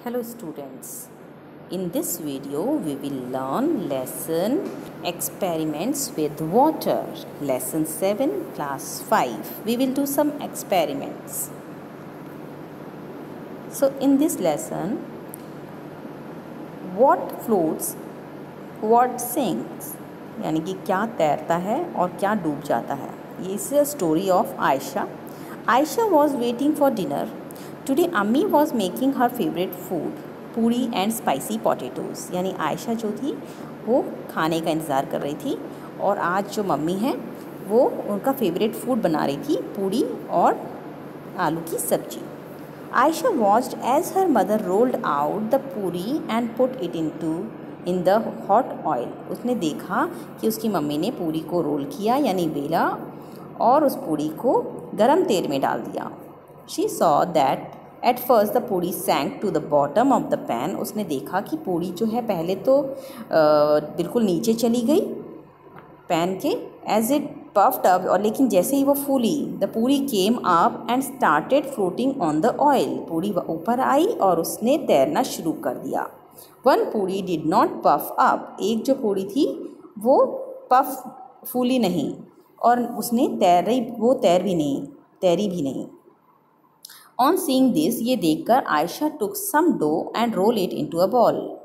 Hello students, in this video we will learn lesson experiments with water. Lesson 7 class 5. We will do some experiments. So in this lesson, what floats, what sinks, यानी कि क्या तैरता है और क्या डूब जाता है. ये is a story of Aisha. Aisha was waiting for dinner. Today Ammi was making her favorite food, पूरी एंड स्पाइसी पोटैटोज़. यानी आयशा जो थी वो खाने का इंतज़ार कर रही थी और आज जो मम्मी हैं वो उनका फेवरेट फूड बना रही थी, पूरी और आलू की सब्जी. Ayesha watched as her mother rolled out the puri and put it in the hot oil. उसने देखा कि उसकी मम्मी ने पूरी को रोल किया यानी बेला और उस पूरी को गरम तेल में डाल दिया. She saw that at first the puri sank to the bottom of the pan. उसने देखा कि पूरी जो है पहले तो बिल्कुल नीचे चली गई पैन के एज इट पफ्ड अप, और लेकिन जैसे ही वो फूली द पूरी came up and started floating on the oil. पूरी ऊपर आई और उसने तैरना शुरू कर दिया. वन पूरी डिड नॉट पफ अप. एक जो पूरी थी वो फूली नहीं और उसने तैरी भी नहीं. ऑन सीइंग दिस, ये देखकर Ayesha took some dough and roll it into a ball.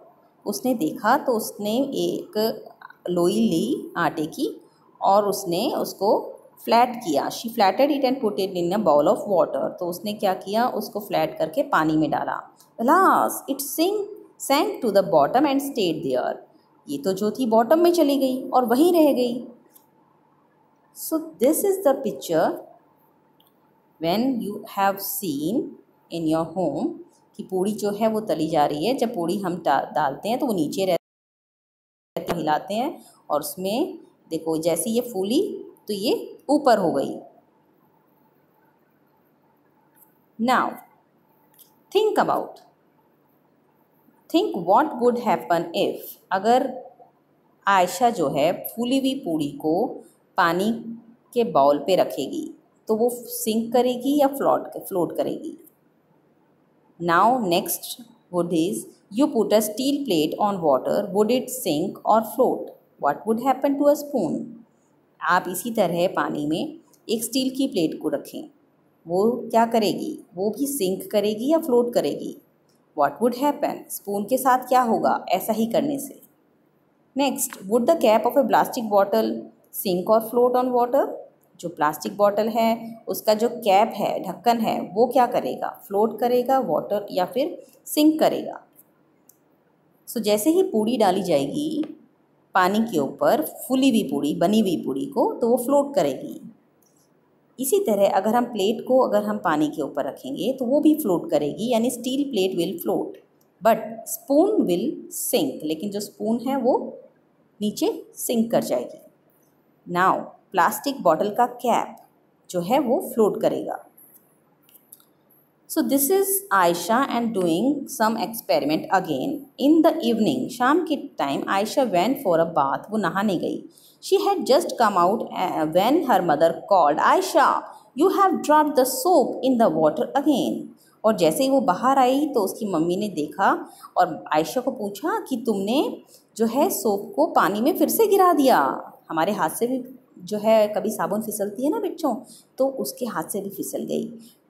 उसने देखा तो उसने एक लोई ली आटे की और उसने उसको फ्लैट किया. She flatted it and put it in a bowl of water. तो उसने क्या किया, उसको फ्लैट करके पानी में डाला. Last it sank to the bottom and stayed there. ये तो जो थी बॉटम में चली गई और वहीं रह गई. सो this is the picture when you have seen in your home कि पूड़ी जो है वो तली जा रही है. जब पूड़ी हम डालते हैं तो वो नीचे रहते, हिलाते हैं और उसमें देखो जैसे ये फूली तो ये ऊपर हो गई. Now think what would happen if, अगर आयशा जो है फूली हुई पूड़ी को पानी के बाउल पे रखेगी तो वो सिंक करेगी या फ्लोट करेगी. Now next would is you put a steel plate on water, would it sink और float? What would happen to a spoon? आप इसी तरह पानी में एक स्टील की प्लेट को रखें, वो क्या करेगी, वो भी सिंक करेगी या फ्लोट करेगी? What would happen? स्पून के साथ क्या होगा ऐसा ही करने से? Next, would the cap of a plastic bottle sink और फ्लोट ऑन वाटर? जो प्लास्टिक बॉटल है उसका जो कैप है, ढक्कन है, वो क्या करेगा, फ्लोट करेगा वाटर या फिर सिंक करेगा? सो जैसे ही पूड़ी डाली जाएगी पानी के ऊपर, फूली हुई पूड़ी, बनी हुई पूड़ी को, तो वो फ्लोट करेगी. इसी तरह अगर हम पानी के ऊपर रखेंगे तो वो भी फ्लोट करेगी, यानी steel plate will float but spoon will sink. लेकिन जो स्पून है वो नीचे सिंक कर जाएगी. नाउ प्लास्टिक बॉटल का कैप जो है वो फ्लोट करेगा. So this is Aisha and doing some experiment again. In the evening, शाम के time Aisha went for a bath. वो नहाने गई. She had just come out when her mother called, Aisha you have dropped the soap in the water again. और जैसे ही वो बाहर आई तो उसकी मम्मी ने देखा और आयशा को पूछा कि तुमने जो है सोप को पानी में फिर से गिरा दिया. हमारे हाथ से भी जो है कभी साबुन फिसलती है ना बच्चों, तो उसके हाथ से भी फिसल गई.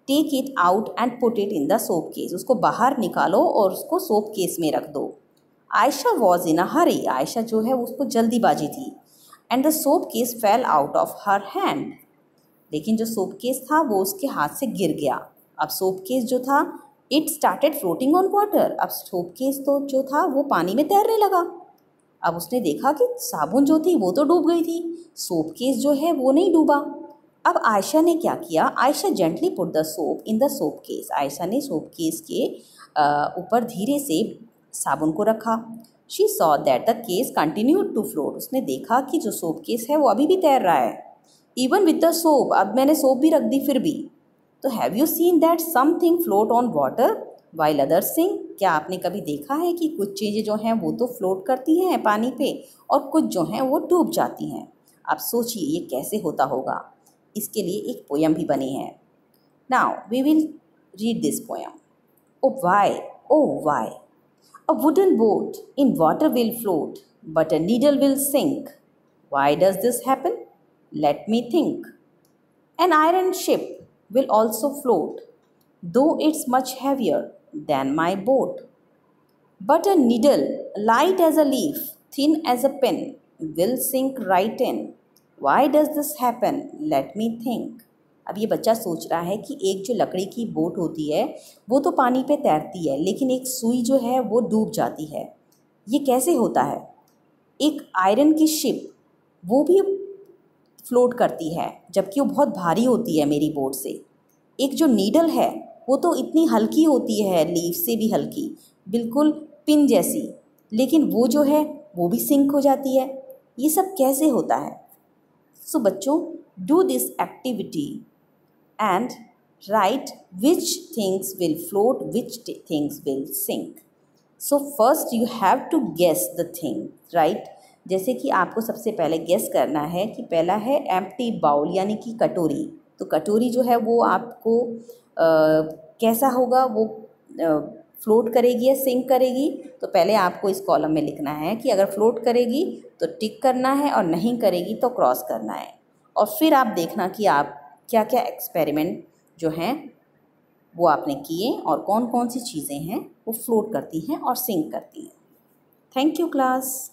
Take it out and put it in the soap case. उसको बाहर निकालो और उसको सोप केस में रख दो. आयशा वॉज इन अ हरी. आयशा जो है उसको जल्दीबाजी थी. And the soap case fail out of her hand. लेकिन जो सोप केस था वो उसके हाथ से गिर गया. अब सोप केस जो था it started floating on water. अब सोप केस तो जो था वो पानी में तैरने लगा. अब उसने देखा कि साबुन जो थी वो तो डूब गई थी, सोप केस जो है वो नहीं डूबा. अब आयशा ने क्या किया, Ayesha gently put the soap in the soap case. Ayesha ने सोप केस के ऊपर धीरे से साबुन को रखा. She saw that the case continued to float. उसने देखा कि जो सोप केस है वो अभी भी तैर रहा है. इवन विद द सोप, अब मैंने सोप भी रख दी फिर भी. तो have you seen that something float on water while others sink? क्या आपने कभी देखा है कि कुछ चीज़ें जो हैं वो तो फ्लोट करती हैं पानी पे और कुछ जो हैं वो डूब जाती हैं? आप सोचिए ये कैसे होता होगा. इसके लिए एक पोयम भी बनी है. Now we will read this poem. Oh why Oh, why? A wooden boat in water will float, but a needle will sink. Why does this happen? Let me think. An iron ship will also float, though it's much heavier than my boat. But a needle, light as a leaf, thin as a pin, will sink right in. Why does this happen? Let me think. अब ये बच्चा सोच रहा है कि एक जो लकड़ी की बोट होती है वो तो पानी पे तैरती है, लेकिन एक सुई जो है वो डूब जाती है। ये कैसे होता है? एक आयरन की शिप वो भी फ्लोट करती है जबकि वो बहुत भारी होती है मेरी बोट से। एक जो नीडल है वो तो इतनी हल्की होती है, लीफ से भी हल्की, बिल्कुल पिन जैसी, लेकिन वो जो है वो भी सिंक हो जाती है। ये सब कैसे होता है? सो बच्चों, do this activity and write which things will float, which things will sink. So first you have to guess the thing, right. जैसे कि आपको सबसे पहले गेस करना है कि पहला है एम्प्टी बाउल यानी कि कटोरी। तो कटोरी जो है वो आपको कैसा होगा, वो फ्लोट करेगी या सिंक करेगी? तो पहले आपको इस कॉलम में लिखना है कि अगर फ्लोट करेगी तो टिक करना है और नहीं करेगी तो क्रॉस करना है। और फिर आप देखना कि आप क्या क्या एक्सपेरिमेंट जो हैं वो आपने किए और कौन कौन सी चीज़ें हैं वो फ्लोट करती हैं और सिंक करती हैं। Thank you class.